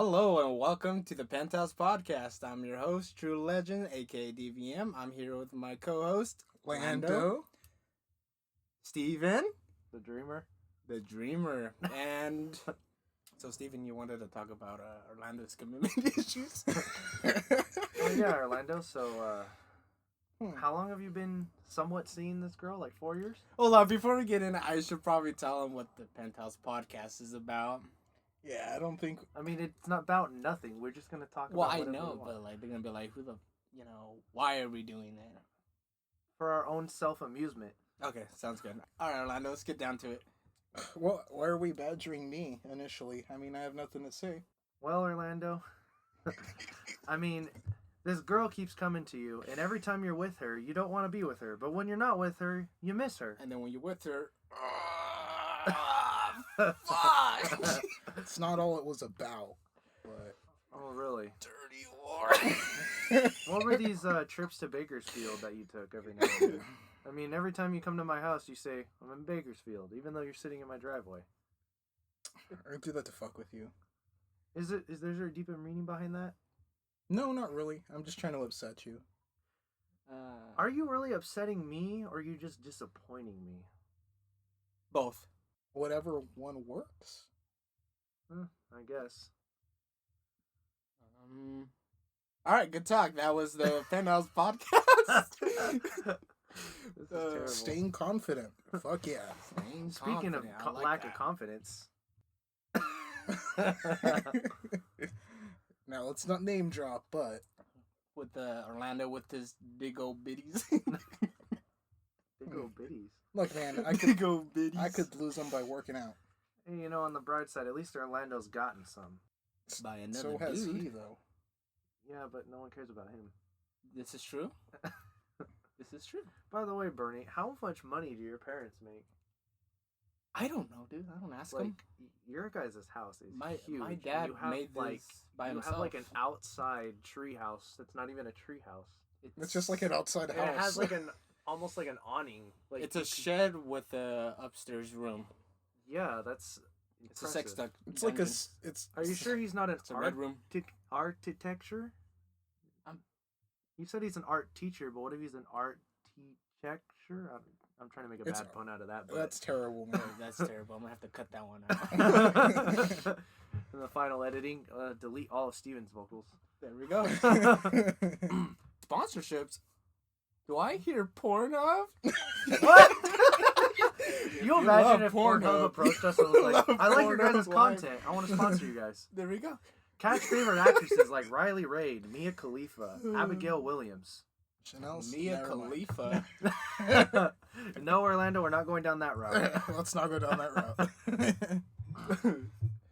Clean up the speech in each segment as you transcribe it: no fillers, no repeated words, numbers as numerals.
Hello and welcome to the Penthouse Podcast. I'm your host, True Legend, aka DVM. I'm here with my co-host, Lando, Steven, The Dreamer. the Dreamer. And so, Steven, you wanted to talk about Orlando's commitment issues? Oh yeah, Orlando. So, how long have you been somewhat seeing this girl? Like 4 years? Hold on, before we get in, I should probably tell him what the Penthouse Podcast is about. yeah, I don't think. I mean, it's not about nothing. We're just gonna talk Well, about. I whatever we know, want. but like they're gonna be like, why are we doing that? For our own self amusement. Okay, sounds good. All right, Orlando, let's get down to it. Well, why are we badgering me initially? I mean, I have nothing to say. Well, Orlando. I mean, this girl keeps coming to you, and every time you're with her, you don't want to be with her. But when you're not with her, you miss her. And then when you're with her, fuck. It's not all it was about, but Oh, really? Dirty war. What were these trips to Bakersfield that you took every now and then? I mean, every time you come to my house, you say, I'm in Bakersfield, even though you're sitting in my driveway. I do that to fuck with you. Is there a deeper meaning behind that? No, not really. I'm just trying to upset you. Are you really upsetting me, or are you just disappointing me? Both. Whatever one works. I guess. All right, good talk. That was the Penthouse Podcast. This is terrible. Staying confident. Fuck yeah. Staying Speaking of confident. I like lack that. of confidence. Now, let's not name drop, but With Orlando with his big old biddies. Big old biddies. look, man, Big old biddies. I could lose them by working out. Hey, you know, on the bright side, at least Orlando's gotten some. By another So has dude. he, though. Yeah, but no one cares about him. This is true. This is true. By the way, Bernie, how much money do your parents make? I don't know, dude. I don't ask Like, him. your guys' house is huge. My dad you have, made like, this by you himself. have like an outside tree house that's not even a tree house. It's just like an outside And house. it has like an almost like an awning. Like It's a shed with a upstairs room. Yeah, that's It's a sex impressive. duct. It's like a. dungeon. It's. Are you sure he's not an It's a red room. architecture? You said he's an art teacher, but what if he's an architecture? I'm trying to make a It's- bad pun out of that. But That's terrible, man. That's terrible. I'm gonna have to cut that one out. in the final editing, delete all of Steven's vocals. There we go. Sponsorships. Do I hear Pornhub? What? You You imagine love if Pornhub Pornhub. approached us and was like, Love I like your Pornhub guys' Live." content. I want to sponsor you guys. There we go. Catch favorite actresses like Riley Reid, Mia Khalifa, Abigail Williams. Chanel's. Mia never mind. Khalifa. No, Orlando, we're not going down that route. Let's not go down that route.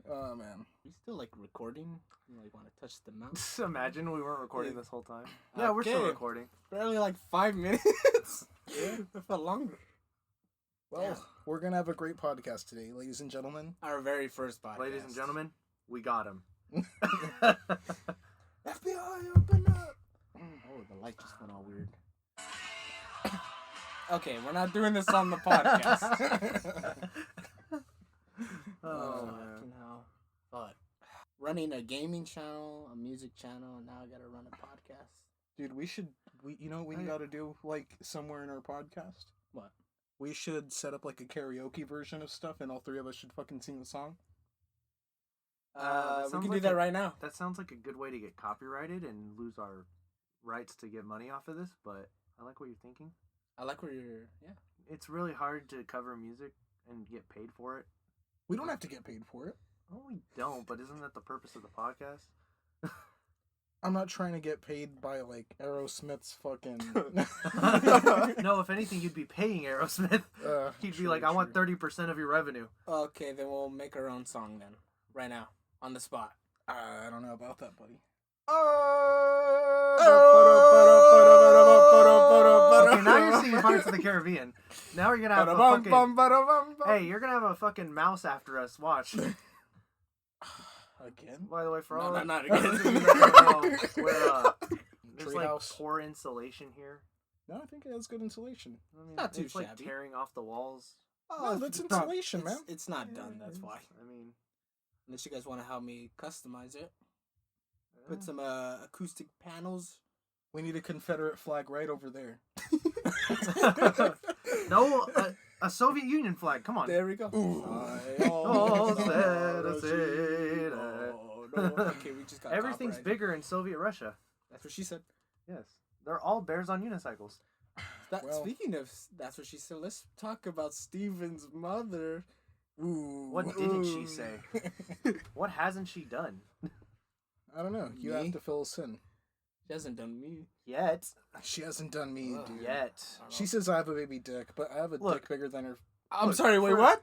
Oh man. You still like recording? You like want to touch the mouse? Imagine we weren't recording this whole time. Yeah, we're still Okay. recording. Barely like 5 minutes. Yeah. It felt longer. Well, Yeah. we're gonna have a great podcast today, ladies and gentlemen. Our very first podcast. Ladies and gentlemen, we got him. FBI, open up! Oh, the light just went all weird. Okay, we're not doing this on the podcast. Oh, man. Fucking hell. But running a gaming channel, a music channel, and now I gotta run a podcast. Dude, you know what we I- gotta do, like, somewhere in our podcast? What? We should set up, like, a karaoke version of stuff, and all three of us should fucking sing the song. That We sounds can like do that a- right now. That sounds like a good way to get copyrighted and lose our rights to get money off of this, but I like what you're thinking. I like where you're. Yeah. It's really hard to cover music and get paid for it. We don't have to get paid for it. Oh, we don't, but isn't that the purpose of the podcast? I'm not trying to get paid by, like, Aerosmith's fucking... No, if anything, you'd be paying Aerosmith. He'd be true, like, I want true. 30% of your revenue. Okay, then we'll make our own song then, right now, on the spot. I don't know about that, buddy. Okay, now you're singing Pirates of the Caribbean. Now you're gonna have a fucking... Hey, you're gonna have a fucking mouse after us. Watch. Again? By the way, for No, all no, that- not those of again. you that don't know, there's like Treehouse. poor insulation here. No, I think it has good insulation. I mean, Not too it's like shabby. tearing off the walls. No, that's it's not- insulation, man. It's not done, that's why. I mean, Unless you guys want to help me customize it. Put some acoustic panels. We need a Confederate flag right over there. No, a Soviet Union flag. Come on. There we go. Okay, we just got Everything's copyrighted. bigger in Soviet Russia. That's what she said. Yes. They're all bears on unicycles. Well- Speaking of, that's what she said. Let's talk about Steven's mother. Ooh. What didn't she say? What hasn't she done? I don't know. You Me? have to fill us in. She hasn't done me. Yet. She hasn't done me, dude. Yet. She says I have a baby dick, but I have a Look. dick bigger than her. I'm Look, sorry. Wait, for- what?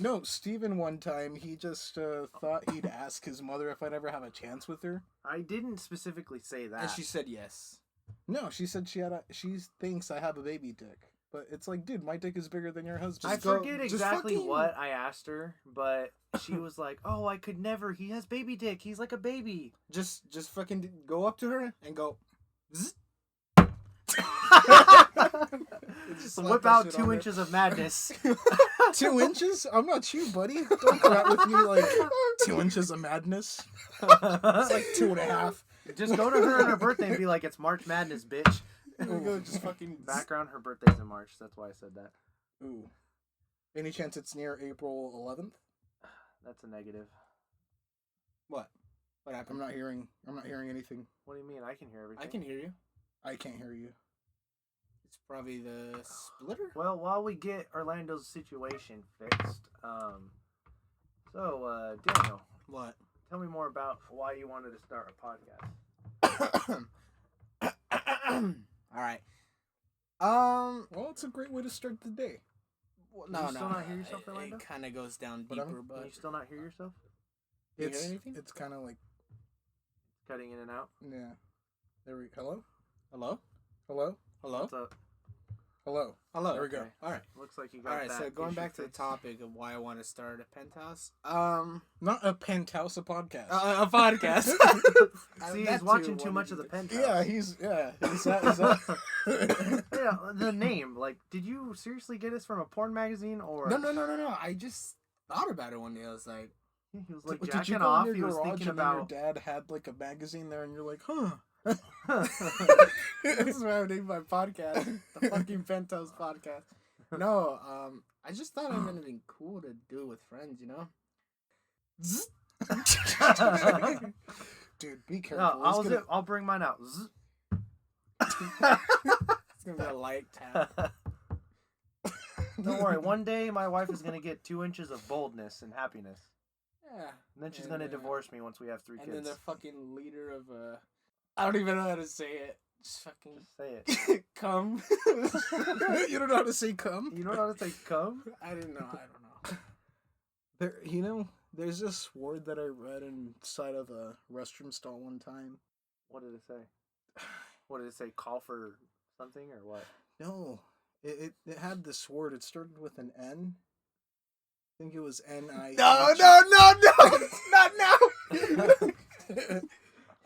No, Steven one time, he just thought he'd ask his mother if I'd ever have a chance with her. I didn't specifically say that. And she said yes. No, she said she thinks I have a baby dick. But it's like, dude, my dick is bigger than your husband's. I Just go- forget just exactly fucking- what I asked her, but she was like, "Oh, I could never. He has baby dick. He's like a baby." Just fucking go up to her and go. Zzz. Just So slap whip that out shit 2 on her. inches of madness. 2 inches? I'm not you, buddy. Don't come out with me like 2 inches of madness. It's like 2.5. Just go to her on her birthday and be like, "It's March Madness, bitch." There we go. Just fucking Background: her birthday's in March. That's why I said that. Ooh. Any chance it's near April 11th? That's a negative. What? What I'm happened? not hearing anything. What do you mean? I can hear everything. I can hear you. I can't hear you. It's probably the splitter. Well, while we get Orlando's situation fixed, Daniel, What? tell me more about why you wanted to start a podcast. All right. Well, it's a great way to start the day. No, you no. still not hear yourself, Orlando? It kind of goes down But I'm- deeper, Can but you still not hear yourself? You hear It's anything? it's kind of like, Cutting in and out. yeah. There we Hello? hello, Hello? hello, What's up? Hello. hello. There we go. Okay. All right. Looks like you got All right. that So going issue back to the fixed. topic of why I want to start a penthouse. Not a penthouse, a podcast. A podcast. See, That he's watching too, too one much of of the the- penthouse. yeah, he's that. Yeah, the name. Like, did you seriously get this from a porn magazine or? No. I just thought about it one day. I was like, He was like Did jacking you go off. in He your was garage thinking and then your about. dad had like a magazine there, and you're like, huh? this is why I named my podcast the fucking Penthouse Podcast. No, I just thought of anything cool to do with friends, you know. Zzz. Dude, be No, careful. I'll bring mine out. Zzz. It's gonna be a light tap. Don't worry. One day, my wife is gonna get 2 inches of boldness and happiness, Yeah. and then she's And, gonna divorce me once we have 3 And then kids. the fucking leader of I don't even know how to say it. Just fucking Just say it. come. You don't know how to say come. You don't know how to say "come"? I didn't know. I don't know. There, there's this word that I read inside of a restroom stall one time. What did it say? What did it say? Call for something or what? No, it had this word. It started with an N. I think it was N-I. No, not now.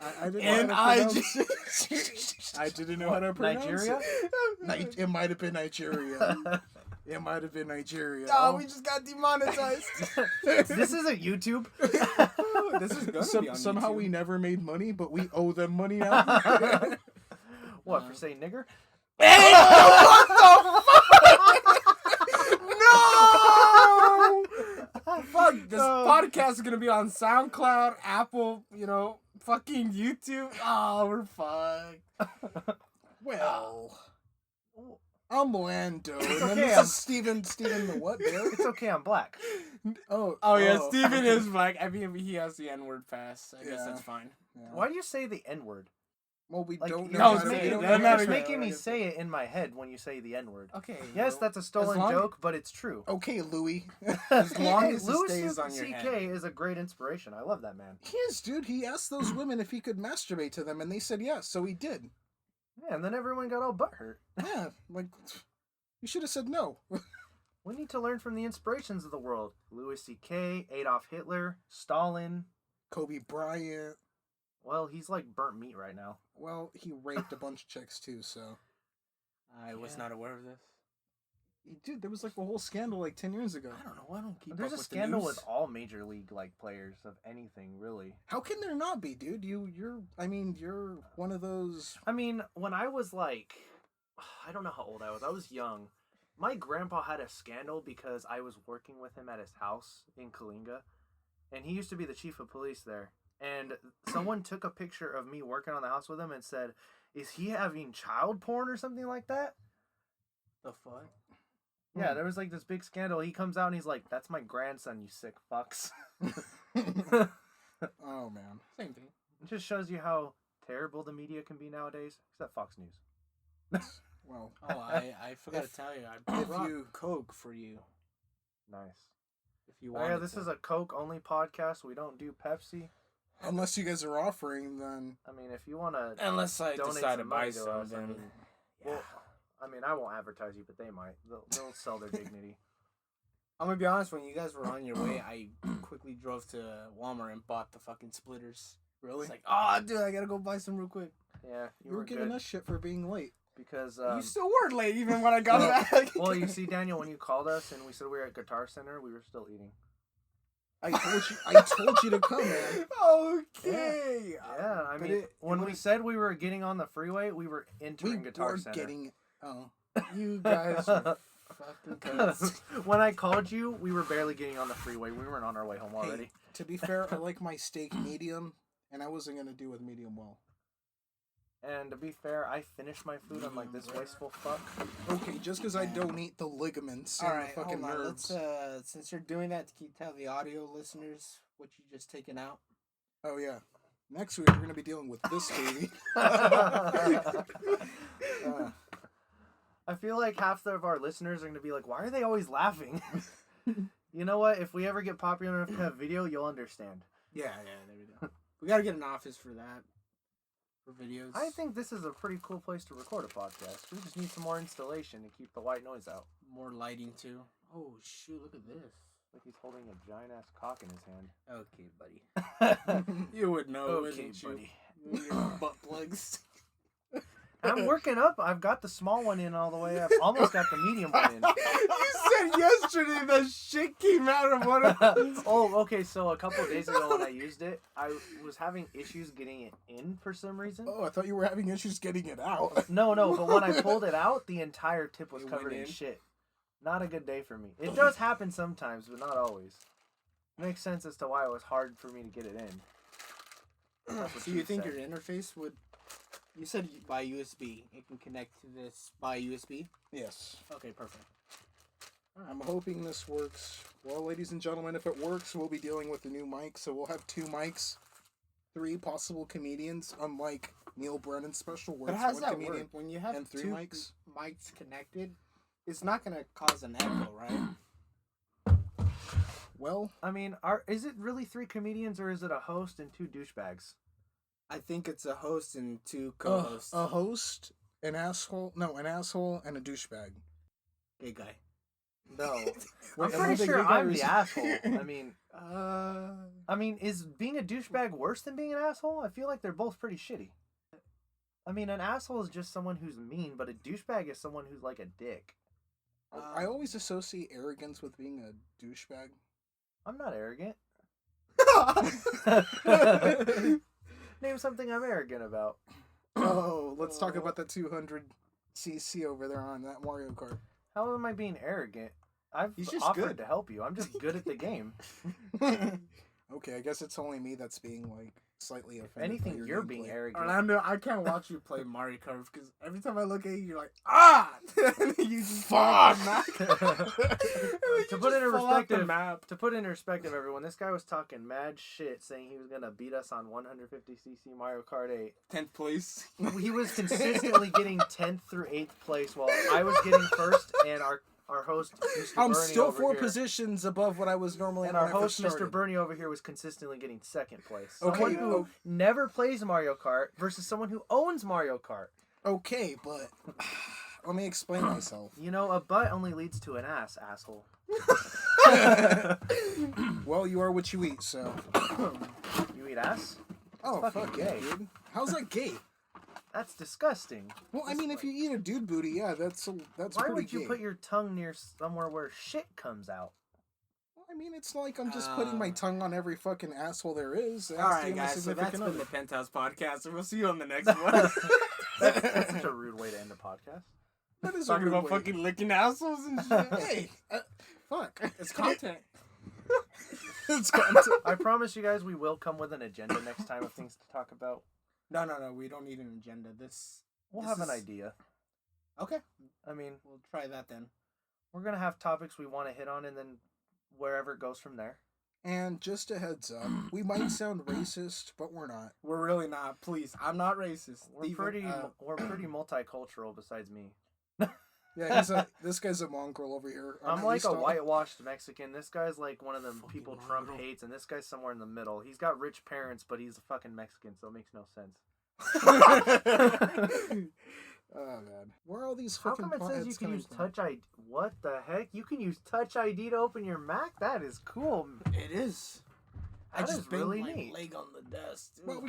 I didn't know how to pronounce it. N-I-G. I didn't know how to pronounce Nigeria? it. It might have been Nigeria. It might have been Nigeria. No, we just got demonetized. This isn't YouTube. This is gonna be on Somehow YouTube. we never made money, but we owe them money now. What, for saying nigger? Hey, what the fuck? No! Fuck, this podcast is gonna be on SoundCloud, Apple, fucking YouTube. Oh, we're fucked. Well, I'm Lando, and then okay, this I'm- is Steven the what, bear? It's okay, I'm black. Oh, Yeah, Steven okay. is black. I mean, he has the N-word pass. I guess Yeah. that's fine. Yeah. Why do you say the N-word? Well, we Like, don't you're know. No, how to- it's we don't making- know I'm how not to It's even- say making it. me say it in my head when you say the N-word. Okay. Yes, that's a stolen long- joke, but it's true. Okay, Louis. As long Hey, as it Louis stays on your CK head. is a great inspiration. I love that man. He is, dude. He asked those women if he could masturbate to them, and they said yes, so he did. Yeah, and then everyone got all butthurt. Yeah, like, you should have said no. We need to learn from the inspirations of the world. Louis C.K., Adolf Hitler, Stalin. Kobe Bryant. Well, he's like burnt meat right now. Well, he raped a bunch of chicks too, so. I was Yeah. not aware of this. Dude, there was like a whole scandal like 10 years ago. I don't know. I don't keep There's up a with scandal the news. with all major league like players of anything, really. How can there not be, dude? You're one of those. I mean, when I was like, I don't know how old I was. I was young. My grandpa had a scandal because I was working with him at his house in Kalinga, and he used to be the chief of police there. And someone took a picture of me working on the house with him and said, "Is he having child porn or something like that?" The fuck? Yeah, there was like this big scandal. He comes out and he's like, "That's my grandson, you sick fucks." Oh man. Same thing. It just shows you how terrible the media can be nowadays. Except Fox News. Well, Oh, I forgot to tell you. I if brought you- Coke for you. Nice. If you Oh want. yeah, this is a Coke only podcast. We don't do Pepsi. unless you guys are offering, then I mean, if you want to Unless I donate decide to some buy money to some, us, I then. mean, well, I mean, I won't advertise you, but they might. They'll sell their dignity. I'm gonna be honest. When you guys were on your way, I quickly drove to Walmart and bought the fucking splitters. really It's like, oh, dude, I gotta go buy some real quick. Yeah, you you were were giving good us shit for being late. because You still were late even when I got back. well, you see, Daniel, when you called us and we said we were at Guitar Center, we were still eating. I told you to come, man. Okay. Yeah, I but mean, when we said we were getting on the freeway, we were entering Guitar were Center. getting. Oh, you guys are fucking cunts. When I called you, we were barely getting on the freeway. We weren't on our way home already. hey, to be fair, I like my steak medium, and I wasn't gonna do with medium well. And to be fair, I finished my food. I'm like, this wasteful fuck. Okay, just because I don't eat the ligaments and All right, the fucking hold on. nerves. Let's since you're doing that, to keep tell the audio listeners what you just taken out. Oh yeah. Next week we're gonna be dealing with this baby. I feel like half of our listeners are going to be like, why are they always laughing? You know what? If we ever get popular enough to have video, you'll understand. Yeah, there we go. We gotta get an office for that. For videos. I think this is a pretty cool place to record a podcast. We just need some more installation to keep the white noise out. more lighting too. Oh shoot! Look at this. Like he's holding a giant ass cock in his hand. Okay, buddy. You would know, Okay, wouldn't you? buddy. Your butt plugs. I'm working up. I've got the small one in all the way. I've almost got the medium one in. You said yesterday that shit came out of one of them. Oh, okay. So a couple of days ago when I used it, I was having issues getting it in for some reason. Oh, I thought you were having issues getting it out. No, but when I pulled it out, the entire tip was It covered went in in? shit. Not a good day for me. It does happen sometimes, but not always. Makes sense as to why it was hard for me to get it in. That's what So she you think said. your interface would? You said by USB. It can connect to this by USB. Yes. Okay, perfect. I'm hoping this works. Well, ladies and gentlemen, if it works, we'll be dealing with the new mic. So we'll have 2 mics, 3 possible comedians, unlike Neil Brennan's special where But it's how's 1 that comedian work? When you have and 3 two mics. mics connected, it's not gonna cause an echo, right? Well, I mean, is it really 3 comedians or is it a host and 2 douchebags? I think it's a host and 2 co-hosts. a host, an asshole, and a douchebag. Gay guy. No. Wait, I'm am I pretty the sure gay guy I'm or the is- asshole. Uh, I mean, is being a douchebag worse than being an asshole? I feel like they're both pretty shitty. I mean, an asshole is just someone who's mean, but a douchebag is someone who's like a dick. I always associate arrogance with being a douchebag. I'm not arrogant. Name something I'm arrogant about. Oh, let's talk about that 200cc over there on that Mario Kart. How am I being arrogant? I've He's just offered good. to help you. I'm just good at the game. Okay, I guess it's only me that's being like slightly offended. by Anything, your you're being gameplay. arrogant. Orlando, I can't watch you play Mario Kart because every time I look at you, you're like, ah! And then you just fall off the map. To put it in fall off the perspective, map. To put it in perspective, everyone, this guy was talking mad shit, saying he was gonna beat us on 150cc Mario Kart 8. 10th place. He was consistently getting 10th through 8th place, while I was getting first, and our host, Mr. I'm Bernie still over 4 here, positions above what I was normally. and when our I first host, Mr. started. Bernie over here, was consistently getting 2nd place. Okay, Someone who oh. never plays Mario Kart versus someone who owns Mario Kart. Okay, but let me explain myself. You know, a butt only leads to an ass, asshole. Well, you are what you eat, so. You eat ass? Oh, fucking fuck yeah, gay. dude. How's that gay? That's disgusting. Well, I mean, if you eat a dude booty, yeah, that's Why pretty would you gay. put your tongue near somewhere where shit comes out? Well, I mean, it's like I'm just putting my tongue on every fucking asshole there is. All right, guys. So that's been the Penthouse Podcast, and we'll see you on the next one. That's such a rude way to end a podcast. That is Talking a rude about way. fucking licking assholes and shit. Hey, fuck. It's content. It's content. I promise you guys we will come with an agenda next time of things to talk about. No. We don't need an agenda. We'll This have an is- idea. Okay. I mean, We'll try that then. we're going to have topics we want to hit on and then wherever it goes from there. And just a heads up, we might sound racist, but we're not. We're really not. Please, I'm not racist. We're Even, pretty multicultural besides me. Yeah, this guy's a mongrel over here. I'm like a whitewashed Mexican. This guy's like one of them Fucking people Trump mongrel. hates, and this guy's somewhere in the middle. He's got rich parents, but he's a fucking Mexican, so it makes no sense. Oh man, where are all these How fucking come it says you potheads can coming use from? Touch ID? What the heck? You can use Touch ID to open your Mac? That is cool. It is. I That just is banged really my neat. leg on the desk. Dude. Well,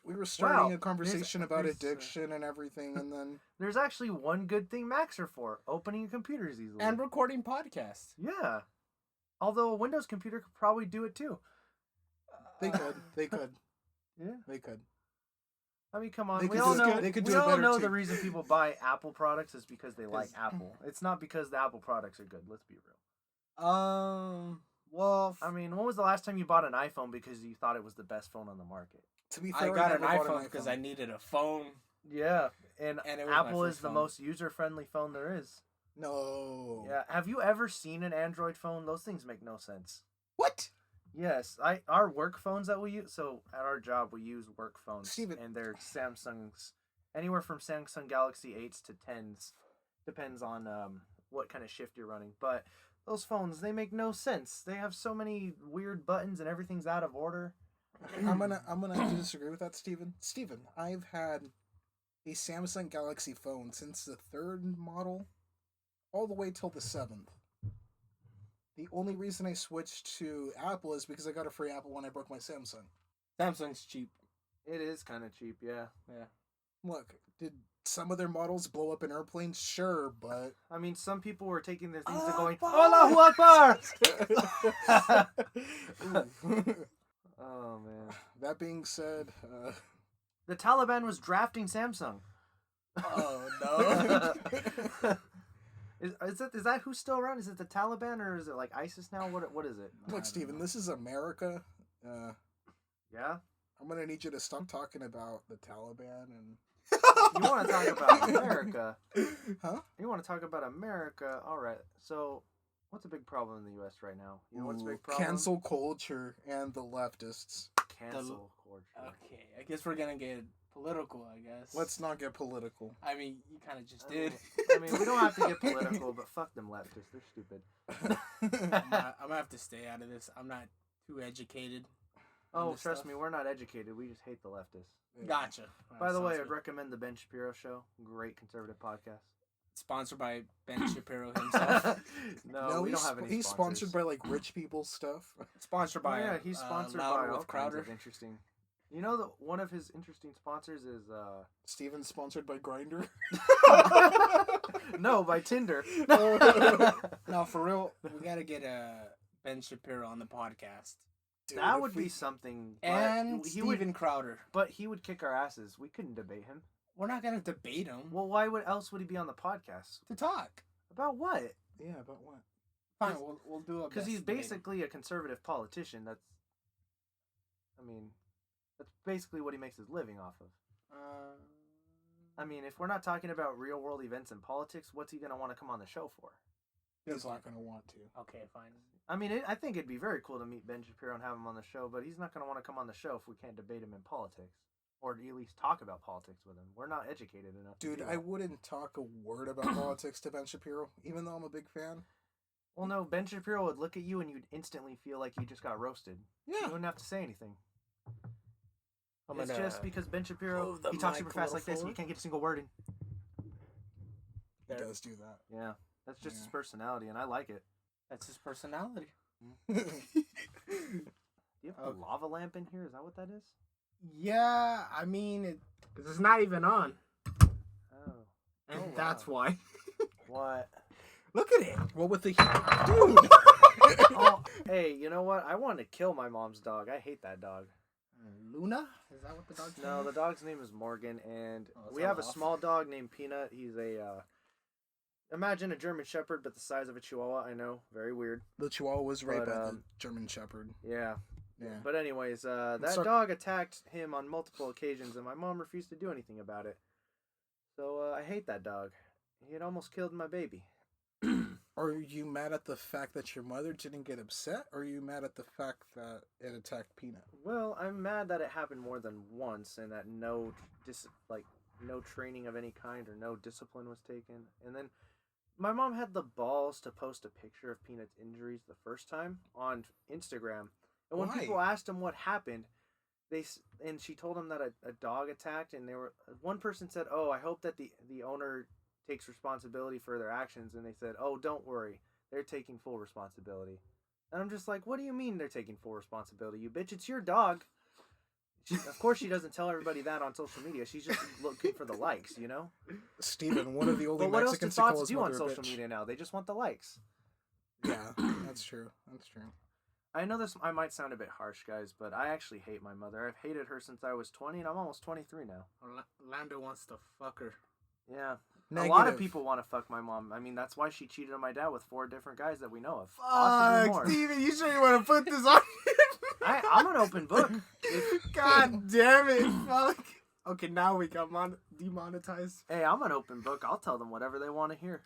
we were starting Wow, a conversation about there's, addiction and everything, and then There's actually one good thing Macs are for: opening your computers easily. and recording podcasts. yeah. Although a Windows computer could probably do it too. they could, Yeah. they could. I mean, come on. They We could all do know. it- they could We do it all better, know too. the reason people buy Apple products is because they like 'Cause- Apple. It's not because the Apple products are good. Let's be real. Well, I mean, when was the last time you bought an iPhone because you thought it was the best phone on the market? To be I fair, got an never bought iPhone because I needed a phone. Yeah, and And it was my Apple is first the phone. most user-friendly phone there is. No. Yeah, have you ever seen an Android phone? Those things make no sense. What? Yes, our work phones that we use. So at our job, we use work phones, Steven. and they're Samsungs, anywhere from Samsung Galaxy 8s to 10s, depends on what kind of shift you're running. But those phones, they make no sense. They have so many weird buttons, and everything's out of order. I'm gonna disagree with that, Steven. Steven, I've had a Samsung Galaxy phone since the 3rd model, all the way till the 7th. The only reason I switched to Apple is because I got a free Apple when I broke my Samsung. Samsung's cheap. It is kind of cheap, yeah. Look, did some of their models blow up in airplanes? Sure, but I mean, some people were taking their things and Allahu going, Akbar! Allahu Akbar! Oh, man. that being said, The Taliban was drafting Samsung. Oh no. Is that who's still around? Is it the Taliban or is it like ISIS now? What is it? look, Steven, this is America. Yeah? I'm gonna need you to stop talking about the Taliban and You want to talk about America? Huh? You want to talk about America? All right. So, what's a big problem in the U.S. right now? You know what's a big problem? cancel culture and the leftists. Cancel culture. Okay, I guess we're gonna get political. I guess. Let's not get political. I mean, you kind of just I did. mean, we don't have to get political, but fuck them leftists. They're stupid. I'm gonna have to stay out of this. I'm not too educated. on Oh, this trust stuff. me, we're not educated. We just hate the leftists. Gotcha. By the way, Sounds I'd good. recommend the Ben Shapiro Show. Great conservative podcast. Sponsored by Ben Shapiro himself. no, we don't have any. he's sponsored by like rich people stuff. Sponsored Oh, by. yeah, he's sponsored by Louder all with kinds Crowder. of interesting. You know that one of his interesting sponsors is Steven's sponsored by Grinder. no, by Tinder. No, for real, we gotta get Ben Shapiro on the podcast. Dude, That if would we- be something. But And he Steven would, Crowder. but he would kick our asses. We couldn't debate him. We're not gonna debate him. Well, why would else would he be on the podcast? To talk. About what? Yeah, about what? Fine, we'll do a Because best he's debate. basically a conservative politician. That's basically what he makes his living off of. I mean, if we're not talking about real world events and politics, what's he gonna want to come on the show for? He's not gonna want to. Okay, fine. I mean, I think it'd be very cool to meet Ben Shapiro and have him on the show, but he's not gonna want to come on the show if we can't debate him in politics, or at least talk about politics with him. We're not educated enough. to Dude, do I that. wouldn't talk a word about politics to Ben Shapiro, even though I'm a big fan. Well, no, Ben Shapiro would look at you and you'd instantly feel like you just got roasted. You Yeah. wouldn't have to say anything. I'm It's gonna just because Ben Shapiro, move the he talks mic super a fast little like this and you forward. can't get a single word in. He There. does do that. Yeah, that's just his Yeah. personality, and I like it. That's his personality. Do you have a Okay. lava lamp in here? Is that what that is? Yeah, I mean, Because it's not even on. Oh. And Oh, that's wow. why. What? Look at it. Well, with the dude. Oh, hey, you know what? I want to kill my mom's dog. I hate that dog. Luna? Is that what the dog's No, name the is? dog's name is Morgan, and Oh, we sounds have a off. small dog named Peanut. He's a, imagine a German Shepherd, but the size of a Chihuahua. I know, very weird. The Chihuahua was raised But, by the German Shepherd. Yeah. Yeah. But anyways, that sorry- dog attacked him on multiple occasions, and my mom refused to do anything about it. So I hate that dog. He had almost killed my baby. Are you mad at the fact that your mother didn't get upset, or are you mad at the fact that it attacked Peanut? Well, I'm mad that it happened more than once, and that no training of any kind or no discipline was taken. And then my mom had the balls to post a picture of Peanut's injuries the first time on Instagram. And when Why? people asked him what happened, she told him that a dog attacked, and one person said, "Oh, I hope that the owner takes responsibility for their actions," and they said, "Oh, don't worry, they're taking full responsibility." And I'm just like, what do you mean they're taking full responsibility, you bitch? It's your dog. Of course she doesn't tell everybody that on social media. She's just looking for the likes, you know? Steven, one of the only But what else do Mexicans to call thoughts his do on mother a social bitch. media now? They just want the likes. Yeah, that's true. That's true. I know I might sound a bit harsh, guys, but I actually hate my mother. I've hated her since I was 20, and I'm almost 23 now. Orlando wants to fuck her. Yeah. Negative. A lot of people want to fuck my mom. I mean, that's why she cheated on my dad with 4 different guys that we know of. Possibly more. Steven, you sure you want to put this on? I'm an open book. God damn it, fuck. Okay, now we got demonetized. Hey, I'm an open book. I'll tell them whatever they want to hear.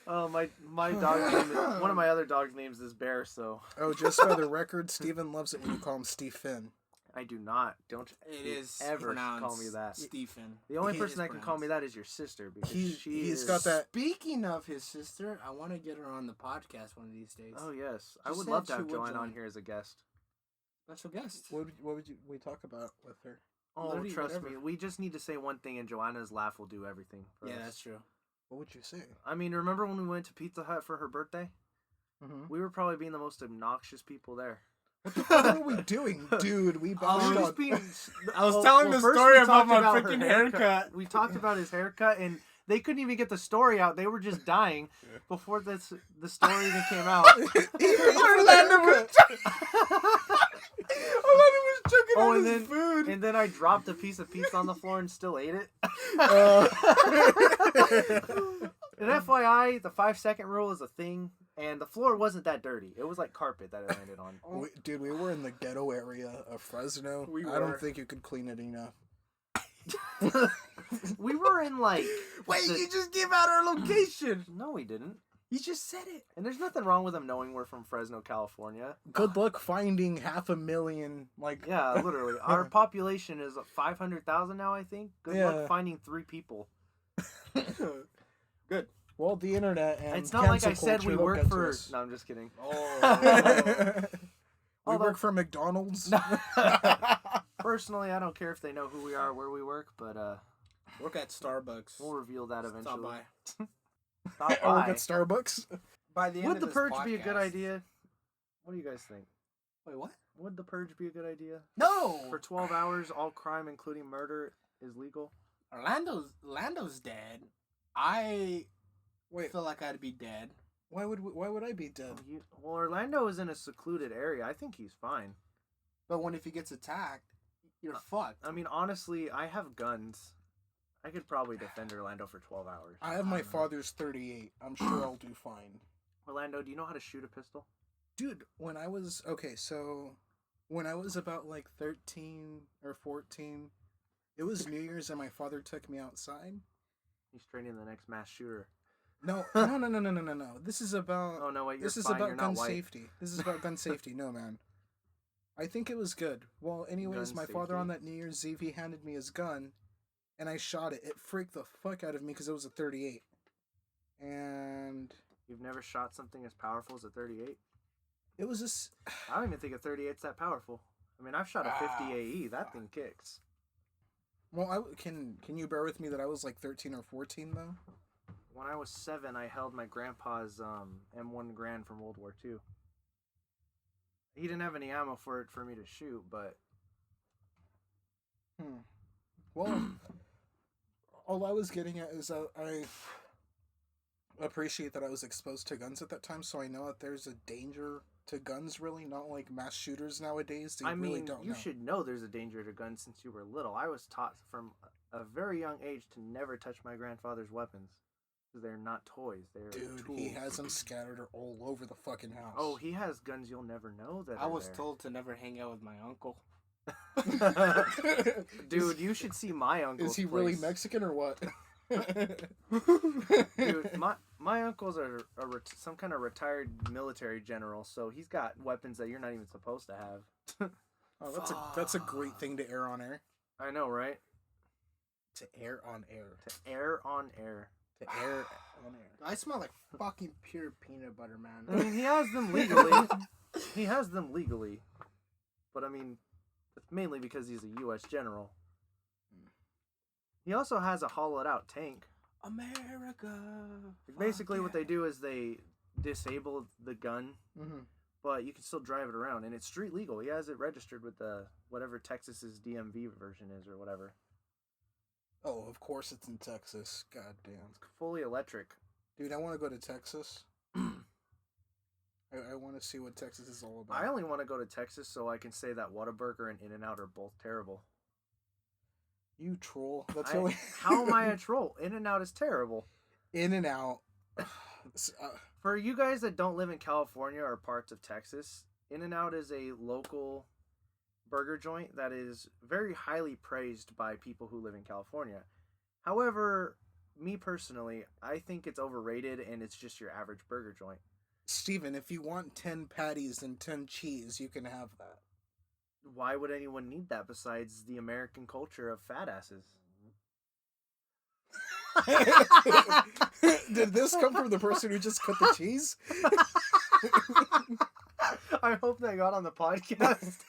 Oh, my dog's name is, one of my other dog's names is Bear, so Oh, just for the record, Steven loves it when you call him Steve Finn. I do not. Don't It you is ever pronounced call me that. Stephen. The only It person is that can call me pronounced. that is your sister, because He's is... got that- Speaking of his sister, I want to get her on the podcast one of these days. Oh yes, I She would said love to she have would Joanne on join. here as a guest. Special guest. What would we talk about with her? Oh, Literally trust whatever. me, we just need to say one thing, and Joanna's laugh will do everything. For Yeah, us. that's true. What would you say? I mean, remember when we went to Pizza Hut for her birthday? Mm-hmm. We were probably being the most obnoxious people there. What were we doing, dude? We We bashed were on. just being. I was telling the first story we about talked my her freaking haircut. We talked about his haircut, and they couldn't even get the story out. They were just dying before the story even came out. Orlando was choking Oh, on and his then food. and then I dropped a piece of pizza on the floor and still ate it. And FYI, the 5-second rule is a thing, and the floor wasn't that dirty. It was like carpet that it landed on. Dude, we were in the ghetto area of Fresno. We I were. don't think you could clean it enough. We were in like. Wait, the- you just gave out our location. No, we didn't. You just said it. And there's nothing wrong with them knowing we're from Fresno, California. Good luck finding 500,000. Like, Yeah, literally. Our population is 500,000 now, I think. Good Yeah. luck finding 3 people. Good. well, the internet and It's not like I cancel said culture we don't work get to for. us. No, I'm just kidding. Oh. We Although- work for McDonald's. Personally, I don't care if they know who we are, where we work, but Work at Starbucks. we'll reveal that eventually. Stop by. Stop I work by. at Starbucks. By the end Would of the this purge be a good podcast- idea? What do you guys think? Wait, what? Would the purge be a good idea? No. For 12 hours, all crime, including murder, is legal? Orlando's dead. I Wait, feel like I'd be dead. why would I be dead? Well, Orlando is in a secluded area. I think he's fine. But if he gets attacked, you're fucked. I mean, honestly, I have guns. I could probably defend Orlando for 12 hours. I have my father's 38. I'm sure I'll do fine. Orlando, do you know how to shoot a pistol? Dude, when I was when I was about like 13 or 14, it was New Year's and my father took me outside. He's training the next mass shooter. No. This is about Oh no, wait, you're this is fine. about You're gun not white. safety. This is about gun safety. No, man. I think it was good. Well, anyways, Gun my father on safety? that New Year's Eve, he handed me his gun, and I shot it. It freaked the fuck out of me because it was a 38. And You've never shot something as powerful as a 38? it was just... I don't even think a 38's that powerful. I mean, I've shot a 50 AE. That thing kicks. Well, can you bear with me that I was like 13 or 14, though? When I was 7, I held my grandpa's M1 Grand from World War II. He didn't have any ammo for me to shoot, but Well, all I was getting at is that I appreciate that I was exposed to guns at that time, so I know that there's a danger to guns, really, not like mass shooters nowadays. They I really mean, don't you know. should know there's a danger to guns since you were little. I was taught from a very young age to never touch my grandfather's weapons. Because they're not toys. They're Dude, tools. he has them scattered all over the fucking house. Oh, he has guns you'll never know that I are was there. told to never hang out with my uncle. Dude, you should see my uncle's Is he really place. Mexican or what? Dude, my uncle's some kind of retired military general, so he's got weapons that you're not even supposed to have. Oh, that's a great thing to air on air. I know, right? To air on air. To air on air. To air on air. I smell like fucking pure peanut butter, I man. mean, he has them legally. He has them legally. But I mean, it's mainly because he's a U.S. general. He also has a hollowed out tank. America. Basically, fuck what they do is they disable the gun, Mm-hmm. but you can still drive it around, and it's street legal. He has it registered with the whatever Texas's DMV version is or whatever. Oh, of course it's in Texas. God damn. It's fully electric. Dude, I want to go to Texas. I want to see what Texas is all about. I only want to go to Texas so I can say that Whataburger and In-N-Out are both terrible. You troll. That's really... How am I a troll? In-N-Out is terrible. In and out. For you guys that don't live in California or parts of Texas, In-N-Out is a local burger joint that is very highly praised by people who live in California. However, me personally, I think it's overrated and it's just your average burger joint. Steven, if you want 10 patties and 10 cheese, you can have that. Why would anyone need that besides the American culture of fat asses? Did this come from the person who just cut the cheese? I hope that got on the podcast.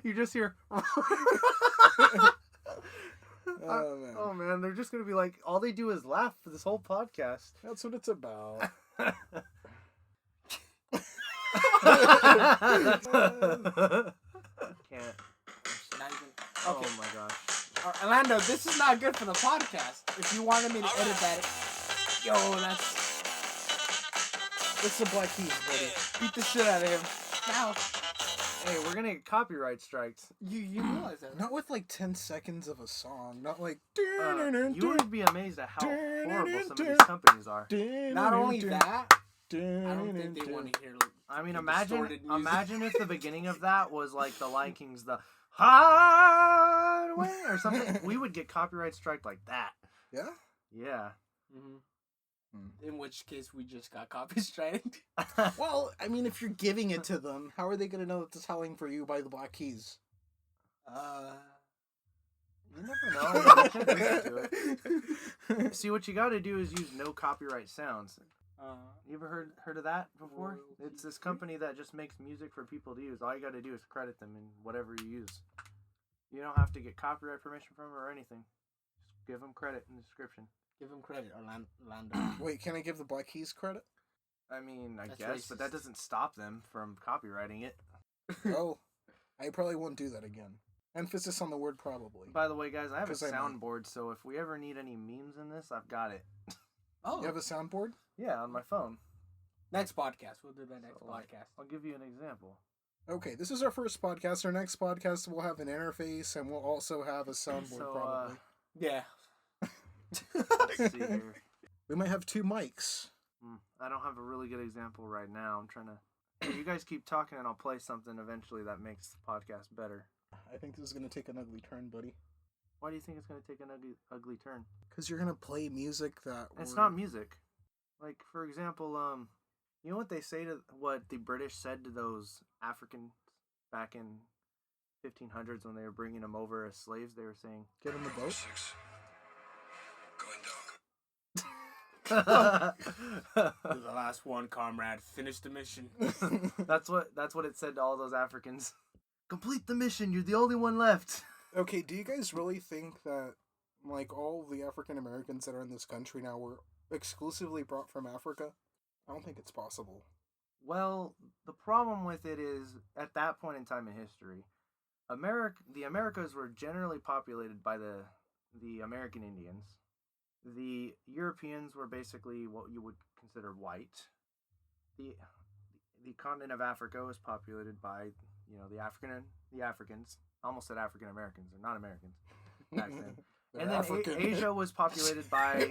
You just hear. Oh, man. Oh man, they're just gonna be like, all they do is laugh for this whole podcast. That's what it's about. Can't. Not even. Oh Okay. my gosh. Orlando, this is not good for the podcast. If you wanted me to edit that, yo, that's It's the Black Keys, buddy. beat the shit out of him. Now, Hey, we're gonna get copyright strikes. you realize that? Not with like 10 seconds of a song. Not like. You would be amazed at how horrible some of these companies are. Not only that, I don't think they want to hear. I mean, the imagine distorted music. if the beginning of that was like the Lion King's the highway or something. We would get copyright strike like that. Yeah? Yeah. In which case, we just got copy striked. Well, I mean, if you're giving it to them, how are they going to know it's Howling for You by the Black Keys? You never know. You can't listen to it. See, what you got to do is use no copyright sounds. You ever heard of that before? It's this company that just makes music for people to use. All you got to do is credit them in whatever you use. You don't have to get copyright permission from them or anything. Just give them credit in the description. Give him credit, Orlando. Wait, can I give the Black Keys credit? I mean, I That's guess, but that racist. doesn't stop them from copywriting it. Oh, I probably won't do that again. Emphasis on the word probably. By the way, guys, I have a 'Cause I might. soundboard, so if we ever need any memes in this, I've got it. Oh, You have a soundboard? Yeah, on my phone. next podcast. We'll do that next So, podcast. I'll give you an example. Okay, this is our first podcast. Our next podcast will have an interface and we'll also have a soundboard So, probably. Yeah. Let's see here. We might have 2 mics. I don't have a really good example right now. I'm trying to. Hey, you guys keep talking, and I'll play something eventually that makes the podcast better. I think this is going to take an ugly turn, buddy. Why do you think it's going to take an ugly turn? Because you're going to play music that... It's not music. Like, for example, you know what they say to what the British said to those Africans back in 1500s when they were bringing them over as slaves? They were saying, Get in the boat? You're the last one, comrade. Finish the mission. That's what it said to all those Africans. Complete the mission. You're the only one left. Okay, do you guys really think that, like, all the African Americans that are in this country now were exclusively brought from Africa? I don't think it's possible. Well, the problem with it is, at that point in time in history, the Americas were generally populated by the American Indians. The Europeans were basically what you would consider white. The continent of Africa was populated by, the Africans. I almost said African Americans. They're not Americans back then. They're And then African. Asia was populated by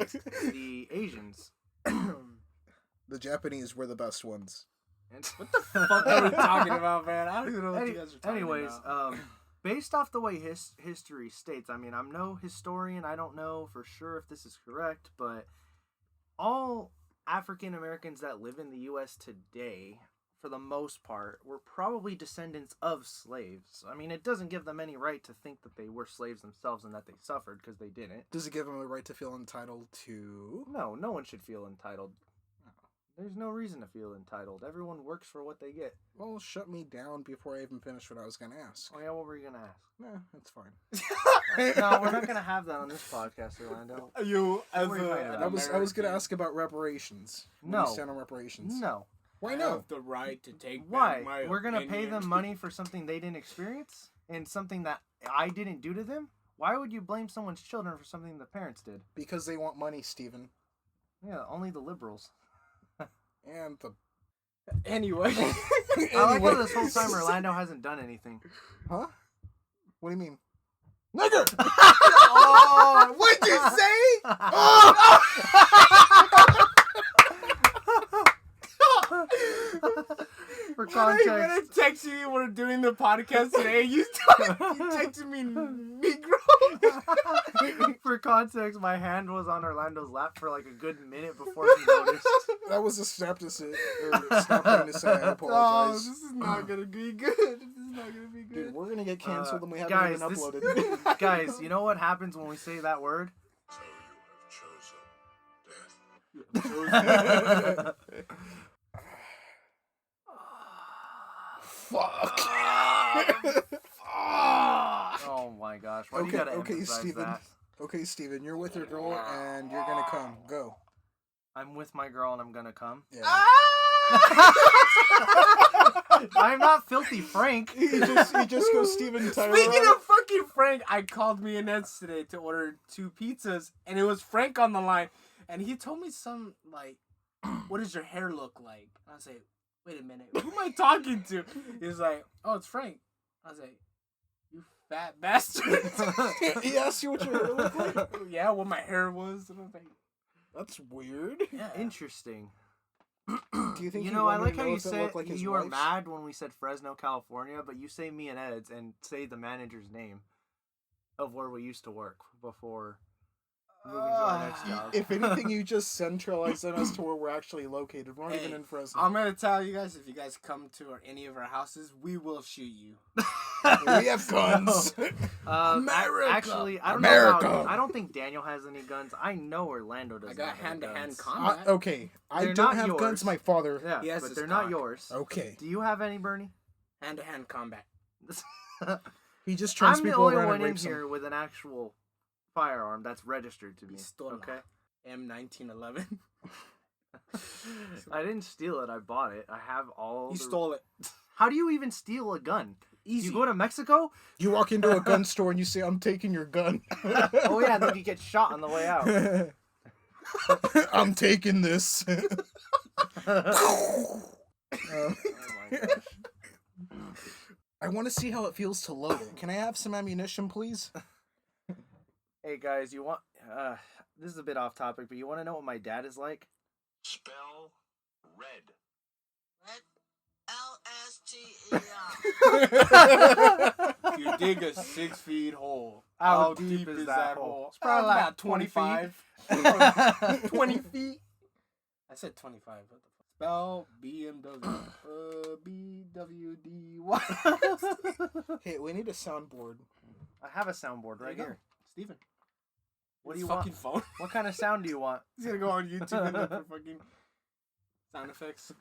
the Asians. The Japanese were the best ones. And What the fuck are we talking about, man? I don't even know what you guys are talking anyways, about. based off the way history states, I mean, I'm no historian. I don't know for sure if this is correct, but all African Americans that live in the U.S. today, for the most part, were probably descendants of slaves. I mean, it doesn't give them any right to think that they were slaves themselves and that they suffered, because they didn't. Does it give them a right to feel entitled to? No one should feel entitled. There's no reason to feel entitled. Everyone works for what they get. Well, shut me down before I even finish what I was going to ask. Oh yeah, what were you gonna ask? Nah, that's fine. No, we're not gonna have that on this podcast, Orlando. You, as What were you talking about? I was going to ask about reparations. Where do No. you stand on reparations? No. Why I no? have the right to take Why? back my We're gonna pay opinion. them money for something they didn't experience and something that I didn't do to them? Why would you blame someone's children for something the parents did? Because they want money, Steven. Yeah, only the liberals. And the... Anyway. I like how this whole time Orlando hasn't done anything. Huh? What do you mean? Nigger! Oh, what'd you say? For When I context, texted you when we're doing the podcast today, you texted me Negro. for context, my hand was on Orlando's lap for like a good minute before he noticed. That was a step to say, or stop thing to say. I Oh, apologize. this is not gonna be good. This is not gonna be Dude, good. we're gonna get canceled and we haven't guys, even this- uploaded. Guys, you know what happens when we say that word? So you have chosen death. Fuck. Oh my gosh! Why do you gotta Okay, emphasize Steven. that? Okay, Steven, you're with your girl and you're gonna come. Go. I'm with my girl and I'm gonna come. Yeah. I'm not filthy Frank. he just goes Steven Tyler. Speaking of fucking Frank, I called me and Ned's today to order 2 pizzas, and it was Frank on the line, and he told me some like, "What does your hair look like?" And I was like, "Wait a minute, who am I talking to?" He was like, "Oh, it's Frank." I was like, "You fat bastard." he asked you what your hair looked like. Yeah, what my hair was, and I was like, That's weird. "Yeah, Interesting. Do you think You he know, I wanted like to how know you if it said looked like his you were wife's? mad when we said Fresno, California, but you say me and Ed's and say the manager's name of where we used to work before moving to our next job. If anything, you just centralize us to where we're actually located. We're not Hey, even in Fresno. I'm gonna tell you guys, if you guys come to any of our houses, we will shoot you." We have guns. America! Actually, I don't America! know. I don't think Daniel has any guns. I know Orlando doesn't. I got have any hand-to-hand guns. combat. Okay, I They're don't not have yours. guns. My father. Yeah, Yes, but it's they're not cocked. yours. Okay. Do you have any, Bernie? Hand-to-hand combat. He just turns I'm the people only around one and in rapes them. here with an actual firearm that's registered to me. Pistola. Okay. M1911. I didn't steal it. I bought it. I have all. He the- stole it. How do you even steal a gun? Easy. You go to Mexico? You walk into a gun store and you say, "I'm taking your gun." Oh yeah, then you get shot on the way out. I'm taking this. Oh my gosh. I want to see how it feels to load it. Can I have some ammunition, please? Hey guys, you want? This is a bit off topic, but you want to know what my dad is like? Spell red. Red LSTER. You dig a 6 feet hole. How deep is that hole? It's probably About about 25. 20 feet. I said 25. What the fuck? Spell BMW. BWDY. Hey, we need a soundboard. I have a soundboard right There you go. here. Steven. What His do you want? fucking phone. What kind of sound do you want? He's gonna go on YouTube and look for fucking sound effects.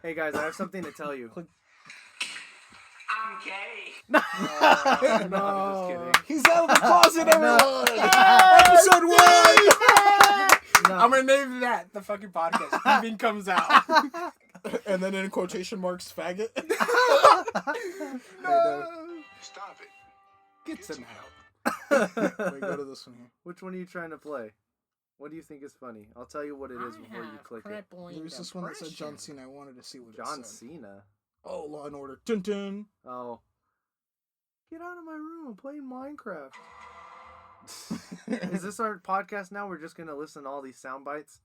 Hey guys, I have something to tell you. I'm gay. No, No. I'm just kidding. He's out of the closet, everyone! Hey! Episode 1! No. I'm gonna name that the fucking podcast. Steven comes out. And then in quotation marks, faggot. No. Stop it. Get some help. Wait, go to this one here. Which one are you trying to play? What do you think is funny? I'll tell you what it is before you click it. There's this one that said John Cena. I wanted to see what John it said. Cena. Oh, Law and Order. Dun dun. Oh. Get out of my room. I'm playing Minecraft. Is this our podcast now? We're just going to listen to all these sound bites?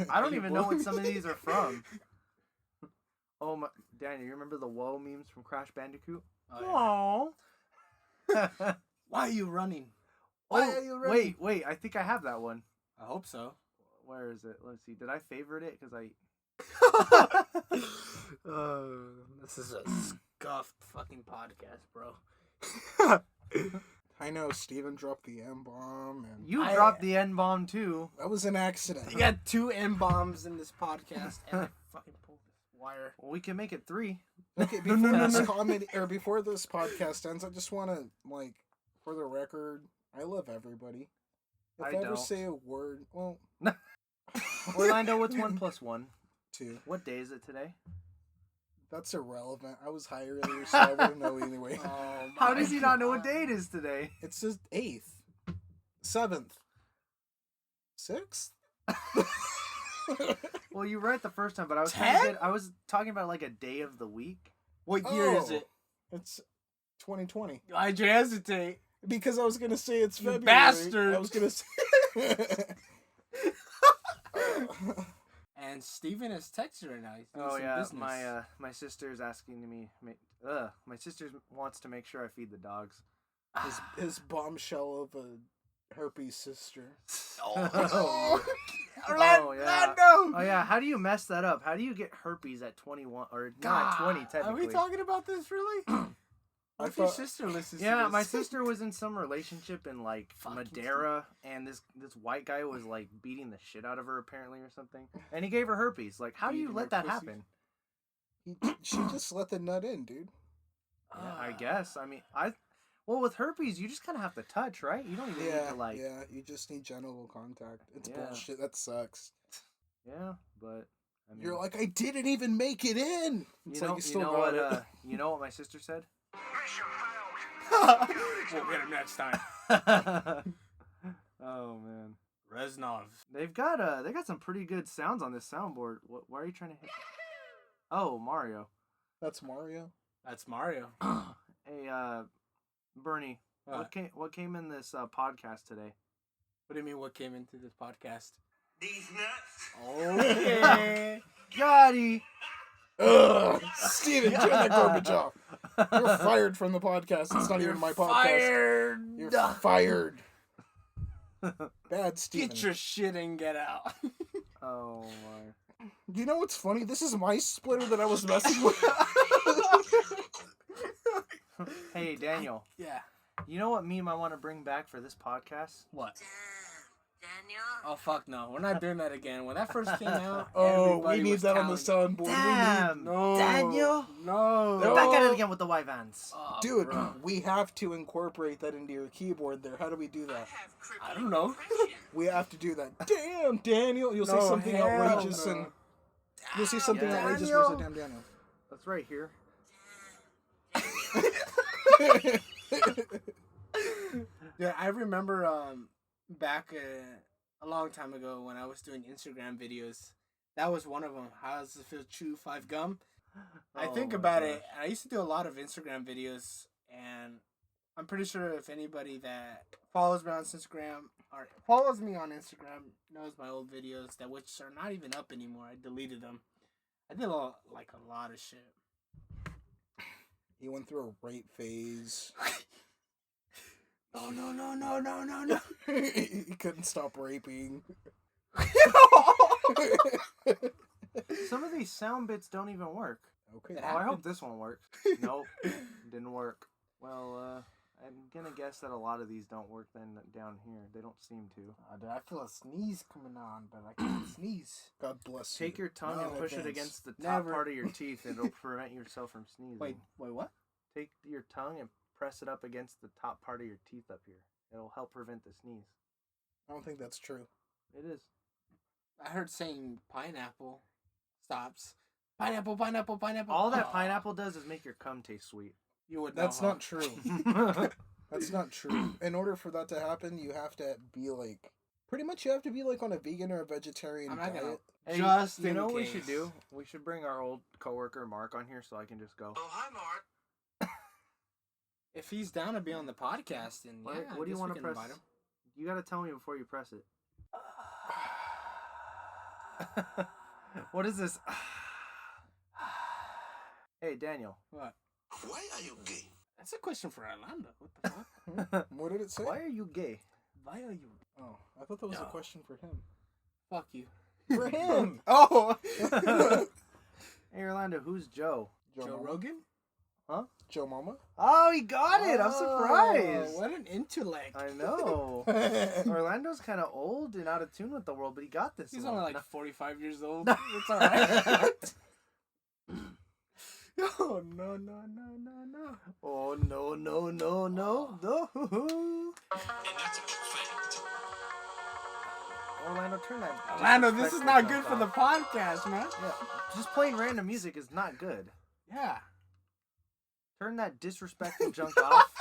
I don't even know what some of these are from. Oh, my. Daniel, you remember the whoa memes from Crash Bandicoot? Oh, yeah. Oh. Why are you running? Why are you running? Wait. I think I have that one. I hope so. Where is it? Let's see. Did I favorite it? Because I... This is a scuffed fucking podcast, bro. I know Steven dropped the M-bomb, and You I- dropped the N-bomb, too. that was an accident. You got 2 M-bombs in this podcast, and I fucking pulled this wire. Well, we can make it 3. Okay, before this comedy or before this podcast ends, I just want to for the record, I love everybody. If I I ever don't. say a word, well, Orlando, what's 1 + 1? 2. What day is it today? That's irrelevant. I was high earlier, so I wouldn't know anyway. Oh, How does he not know what day it is today? It's just 8th, 7th, 6th. Well, you were right the first time, but I was 10? I was talking about like a day of the week. What year is Oh. it? It's 2020. Why'd you hesitate? Because I was gonna say it's You February. bastard. I was gonna say. And Steven has texted right now. He's doing Oh some yeah, business. my sister is asking me. My sister wants to make sure I feed the dogs. his bombshell of a herpes sister. Oh, Orlando! yeah. Oh yeah, how do you mess that up? How do you get herpes at 21 or not 20 technically? Are we talking about this really? I What if your thought- sister listens Yeah, to this? my sister was in some relationship in like Fucking Madeira, and this white guy was like beating the shit out of her apparently or something, and he gave her herpes. Like, how do you Beating let her that pussy? happen? She just let the nut in, dude. Yeah, I guess. I mean, well with herpes, you just kind of have to touch, right? You don't even need to like. Yeah, you just need genital contact. It's Yeah. bullshit. That sucks. Yeah, but I mean, You're like, I didn't even make it in. It's you know, like you still know got what? it. You know what my sister said? Mission failed. We'll get him next time. Oh man, Reznov. they got some pretty good sounds on this soundboard. Why are you trying to hit? Oh, Mario. That's Mario. That's Mario. Hey, Bernie, what came in this podcast today? What do you mean? What came into this podcast? These nuts. Okay. Gotti. Ugh, Steven, turn that garbage off. You're fired from the podcast. It's not even my podcast. Fired. You're fired. Bad Steven. Get your shit and get out. Oh my. You know what's funny? This is my splitter that I was messing with. Hey, Daniel. Yeah. You know what meme I want to bring back for this podcast? What? Daniel. Oh fuck no! We're not doing that again. When that first came out, Oh, everybody we need was that on the telling- soundboard. Damn, No, Daniel. No. No. Back at it again with the white vans. Oh, Dude, bro. we have to incorporate that into your keyboard there. How do we do that? I don't know. We have to do that. Damn, Daniel. You'll say No, something hell outrageous no. and you'll say something Yeah. outrageous Daniel. versus damn Daniel. That's right here. Yeah, I remember back a long time ago when I was doing Instagram videos. That was one of them. How does it feel? Chew 5 gum. I Oh think my about gosh. it. I used to do a lot of Instagram videos, and I'm pretty sure if anybody that follows me on Instagram or follows me on Instagram knows my old videos that which are not even up anymore. I deleted them. I did a lot of shit. He went through a rape phase. No. He couldn't stop raping. Some of these sound bits don't even work. Okay. It Oh, I hope happens. this one works. Nope, didn't work. Well, I'm gonna guess that a lot of these don't work then down here. They don't seem to. Dude, I feel a sneeze coming on, but I can't sneeze. God bless you. Take your tongue No and push it offense. against the top Never. part of your teeth, and it'll prevent yourself from sneezing. Wait, what? Take your tongue and press it up against the top part of your teeth up here. It'll help prevent the sneeze. I don't think that's true. It is. I heard saying pineapple stops. Pineapple, pineapple, pineapple. All that Oh. pineapple does is make your cum taste sweet. You would know. That's huh? not true. That's not true. In order for that to happen, you have to be like, pretty much you have to be like on a vegan or a vegetarian I'm not diet. gonna. Hey, Just you in know what we case. should do? We should bring our old coworker Mark on here so I can just go. Oh, hi, Mark. If he's down to be on the podcast, then What, yeah, what do you want want to press? You got to tell me before you press it. What is this? Hey, Daniel. What? Why are you gay? That's a question for Orlando. What the fuck? What did it say? Why are you gay? Why are you? Oh, I thought that was a No. question for him. Fuck you. For him. Oh. Hey, Orlando, who's Joe? Joe Mama? Rogan? Joe Mama. Oh, he got it. I'm Oh, surprised. what an intellect. I know. Orlando's kind of old and out of tune with the world, but he got this. He's one. only like 45 years old. It's alright. Oh, no, no, no, no, no. Oh, no, no, no, no, no. And that's a fact. Orlando, turn that. Orlando, this is disrespectful not junk good for the off. podcast, man. Yeah, just playing random music is not good. Yeah. Turn that disrespectful junk off.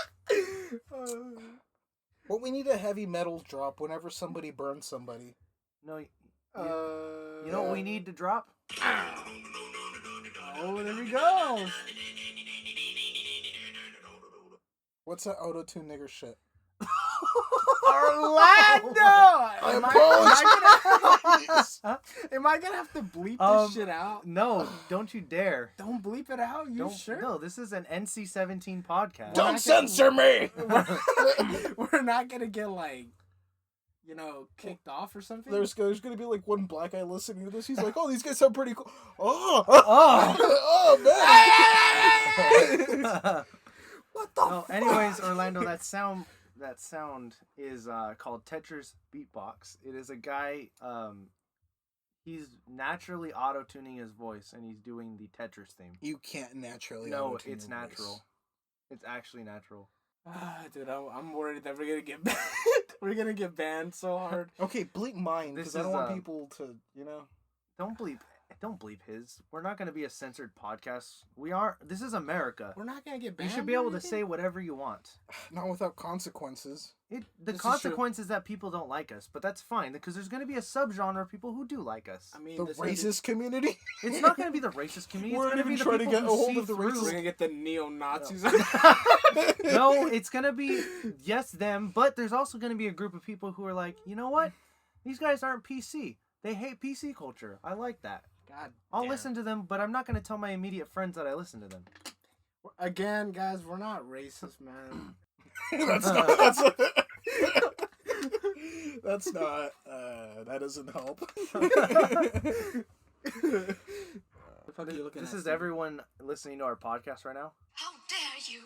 Well, we need a heavy metal drop whenever somebody burns somebody. No, you You know what we need to drop? Oh, there he goes. What's that auto-tune nigger shit? Orlando! Am I gonna have to bleep this shit out? No, don't you dare. Don't bleep it out. You Don't, sure? No, this is an NC-17 podcast. Don't censor me! We're not gonna get like, kicked off or something. There's gonna be like one black guy listening to this. He's like, "Oh, these guys sound pretty cool." Oh, Oh. man! What the? No, anyways, Orlando, that sound is called Tetris Beatbox. It is a guy. He's naturally auto-tuning his voice, and he's doing the Tetris theme. You can't naturally. No, auto-tune it's your voice. natural. It's actually natural. Dude, I'm worried that we're gonna get banned. We're gonna get banned so hard. Okay, bleep mine This because I don't is, want people to, Don't bleep his. We're not going to be a censored podcast. We are. This is America. We're not gonna get You banned. should be or able to anything? say whatever you want. not without consequences. The This is consequence is that people don't like us, but that's fine because there's going to be a subgenre of people who do like us. I mean, The this is gonna be- racist community. It's not going to be the racist community. We're It's going to gonna be the try to people get who a hold see of the through. racist- We're gonna get the neo-Nazis. No, it's going to be yes them, but there's also going to be a group of people who are like, you know what? These guys aren't PC. They hate PC culture. I like that. God, I'll damn. listen to them, but I'm not going to tell my immediate friends that I listen to them. Again, guys, we're not racist, man. That's not. That's not. That doesn't help. The fuck are you looking This at, is Steven? everyone listening to our podcast right now. How dare you?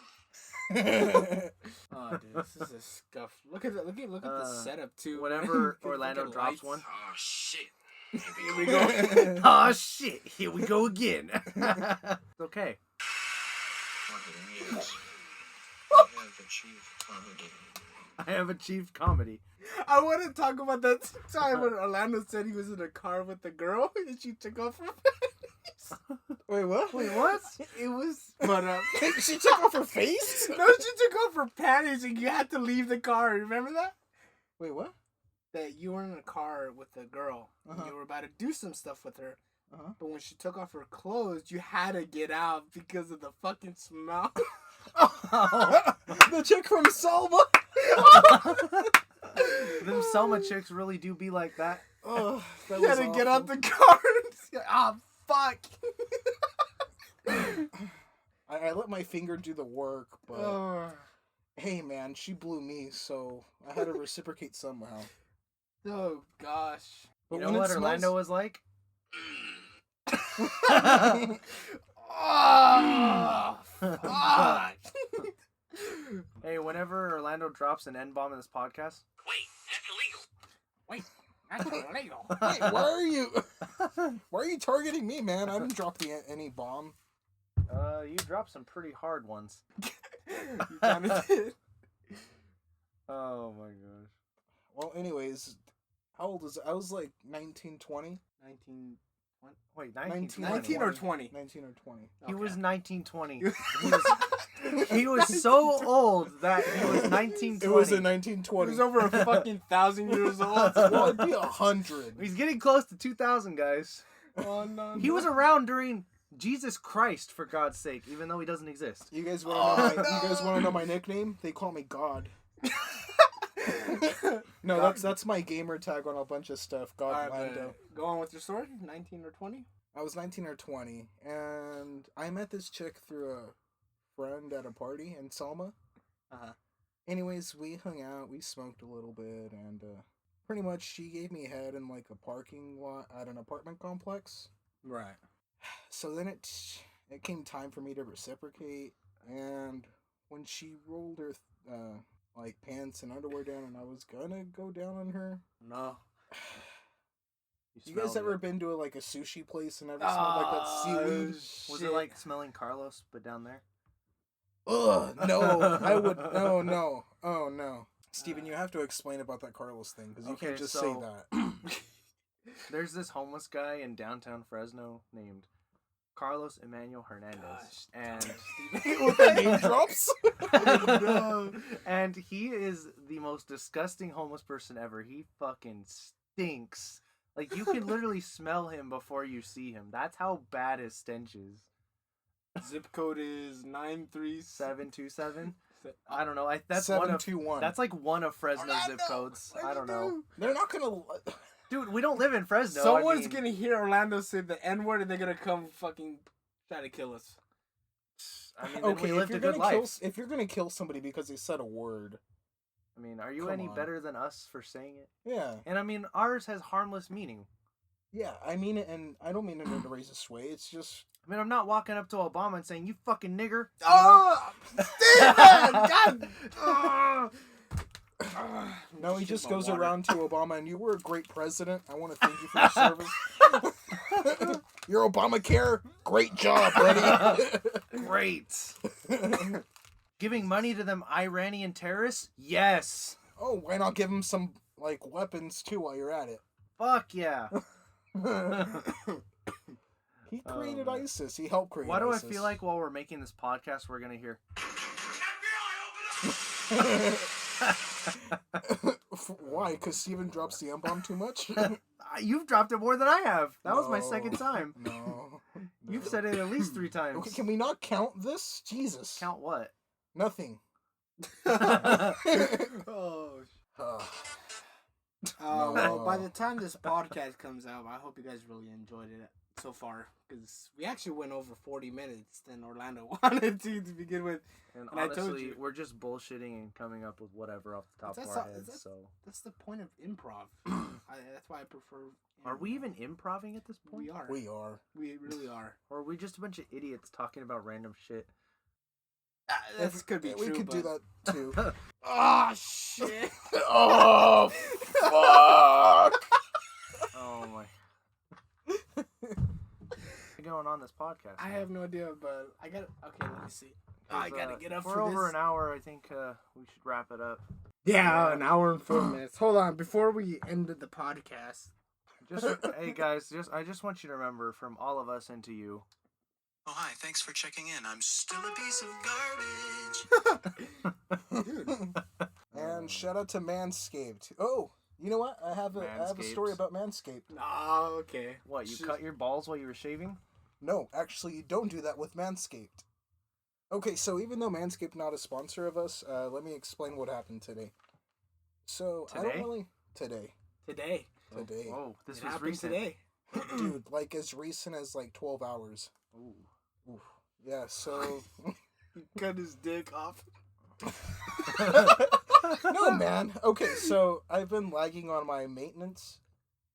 Oh, dude, this is a scuff. Look at the setup too. Whenever man. Orlando Fucking drops lights. one. Oh, shit. Here we go. Oh shit! Here we go again. It's okay. What it is. I have achieved comedy. I have achieved comedy. I want to talk about that time when Orlando said he was in a car with the girl and she took off her panties. Wait, what? Wait, what? It was, but She took off her face? no, she took off her panties and you had to leave the car. Remember that? Wait, what? That you were in a car with a girl and Uh-huh. you were about to do some stuff with her. Uh-huh. But when she took off her clothes, you had to get out because of the fucking smell. The chick from Selma. Them Selma chicks really do be like that. Oh, that You had was to get out awful. the car. Ah, fuck. I let my finger do the work, but Oh. hey, man, she blew me, so I had to reciprocate somehow. Oh gosh. But You know when what it Orlando was like? Oh, fuck. Hey, whenever Orlando drops an N-bomb in this podcast, Wait, that's illegal. That's illegal. Wait, why are you targeting me, man? I didn't drop any bomb. you dropped some pretty hard ones. You kinda did. Oh my gosh. Well, anyways, how old is I was like 19, 20. 19, Wait, 19 or 20? 19 or 20. He was Okay. 1920. He was so old that he was 1920. It was in He 1920. was over a fucking 1,000 years old. Well, it'd be 100. He's getting close to 2000, guys. Oh, no, He was around during Jesus Christ, for God's sake, even though he doesn't exist. You guys want to Oh, you guys want to know my nickname? They call me God. No, God. that's my gamer tag on a bunch of stuff. God Alright, Lando. but go on with your story. 19 or 20? I was 19 or 20, and I met this chick through a friend at a party in Selma. Uh-huh. Anyways, we hung out, we smoked a little bit, and pretty much she gave me head in like a parking lot at an apartment complex. Right. So then it came time for me to reciprocate, and when she rolled her like pants and underwear down, and I was gonna go down on her. No. You guys smelled ever it. been to like a sushi place and ever smelled like that seaweed? Was it like smelling Carlos, but down there? Ugh, no, I would. No, no, oh no, Steven, you have to explain about that Carlos thing because you can't Okay, just so- say that. There's this homeless guy in downtown Fresno named Carlos Emmanuel Hernandez, and With the name drops. and he is the most disgusting homeless person ever. He fucking stinks. Like you can literally smell him before you see him. That's how bad his stench is. Zip code is 937. 727. I don't know. That's one of 721. that's like one of Fresno's zip Orlando, codes. what'd I you don't know. do? They're not gonna. Dude, we don't live in Fresno. Someone's I mean, gonna hear Orlando say the N word and they're gonna come fucking try to kill us. I mean, Okay, we if lived you're a good gonna kill, life. if you're gonna kill somebody because they said a word, I mean, are you Come any on. better than us for saying it? yeah, And I mean, ours has harmless meaning. yeah, I mean it, and I don't mean it in a racist way. It's just I mean, I'm not walking up to Obama and saying, "You fucking nigger." Oh, Steven! God! no. He just goes around to Obama, and you were a great president. I want to thank you for your service. Your Obamacare, great job, buddy. Great. Giving money to them Iranian terrorists? Yes. Oh, why not give him some like weapons too while you're at it? Fuck yeah. He created man. ISIS. He helped create. Why do ISIS. I feel like while we're making this podcast, we're gonna hear? Why? Because Steven drops the M-bomb too much? You've dropped it more than I have. That was my No. second time. No. You've said it at least 3 times. Okay, can we not count this? Jesus. Count what? Nothing. Oh, Uh, well, by No. the time this podcast comes out, I hope you guys really enjoyed it so far because we actually went over 40 minutes than Orlando wanted to begin with. And And I told honestly, you. we're just bullshitting and coming up with whatever off the top That's of our not- heads. that's- So, That's the point of improv. That's why I prefer. are we improv. even improving at this point? We are. we are. We really are. Or are we just a bunch of idiots talking about random shit? That could be We true. could do that too. Oh shit! Oh, fuck! Oh my. What's going on this podcast? I man? have no idea, but I got. Okay, let me see. I 'Cause, gotta get up We're for over this. an hour. I think we should wrap it up. Yeah, an hour and 4 minutes. Hold on, before we ended the podcast. Just hey guys, I just want you to remember, from all of us and to you. Oh, hi, thanks for checking in. I'm still a piece of garbage. And shout out to Manscaped. Oh, you know what? I have a story Manscaped. about Manscaped. Oh, okay. What, you cut your balls while you were shaving? No, actually, you don't do that with Manscaped. Okay, so even though Manscaped not a sponsor of us, let me explain what happened today. So I Today? don't really today, Today. Oh, this It was happened recent. today. dude, like as recent as like 12 hours. Ooh. Oof. Yeah, so Cut his dick off. no, man. Okay, so I've been lagging on my maintenance.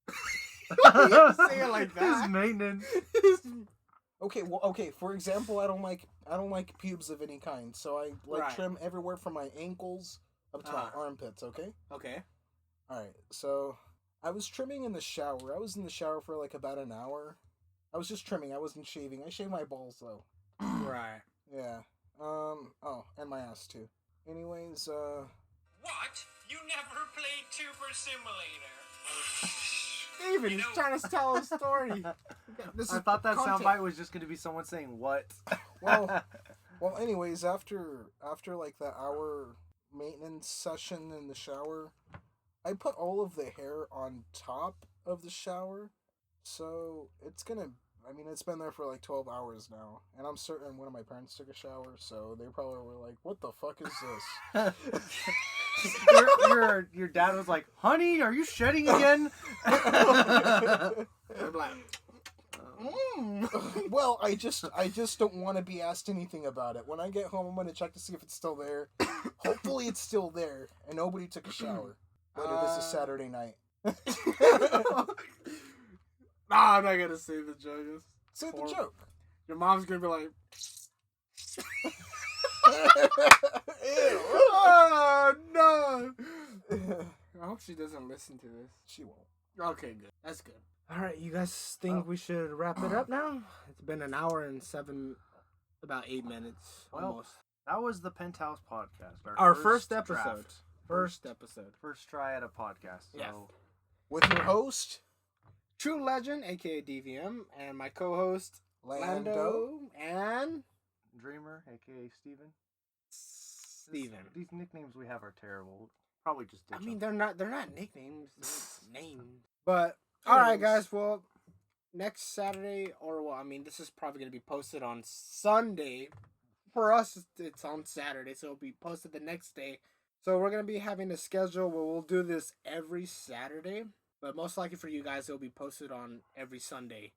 Say it like that. His maintenance. Okay, well, okay. For example, I don't like pubes of any kind, so I like Right. trim everywhere from my ankles up to my armpits. Okay. Okay. All right. So I was trimming in the shower. I was in the shower for like about an hour. I was just trimming. I wasn't shaving. I shaved my balls though. Right. Yeah. Oh, and my ass too. Anyways, What? You never played Tuber Simulator? Steven, he's trying to tell a story. This I is thought that content. soundbite was just going to be someone saying what. Well, well. Anyways, after like that hour maintenance session in the shower, I put all of the hair on top of the shower, so it's gonna. I mean, it's been there for like 12 hours now, and I'm certain one of my parents took a shower, so they probably were like, "What the fuck is this?" your dad was like, "Honey, are you shedding again?" I'm like, Well, I just don't want to be asked anything about it. When I get home, I'm gonna check to see if it's still there. Hopefully, it's still there, and nobody took a shower. Later, this is Saturday night. Nah, I'm not gonna say the joke. Say the Horrible. joke. Your mom's gonna be like, Ew. oh no. I hope she doesn't listen to this. She won't. Okay, good. That's good. All right, you guys think we should wrap it up now? It's been an hour and about 8 minutes, Well, almost. That was the Penthouse podcast. Our first episode. draft. First episode. First try at a podcast. So Yeah. With your host, True Legend, aka DVM, and my co-host Lando and Dreamer, aka Steven. Steven. These nicknames we have are terrible. Probably just ditch I mean, them. they're not nicknames, they're names. But all right, guys. Well, next Saturday, or well, I mean, this is probably gonna be posted on Sunday. For us, it's on Saturday, so it'll be posted the next day. So we're gonna be having a schedule where we'll do this every Saturday, but most likely for you guys, it'll be posted on every Sunday.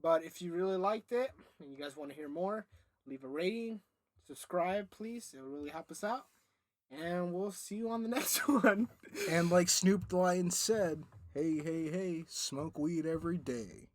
But if you really liked it and you guys want to hear more, leave a rating, subscribe, please. It'll really help us out. And we'll see you on the next one. and like Snoop Lion said, hey, hey, hey, smoke weed every day.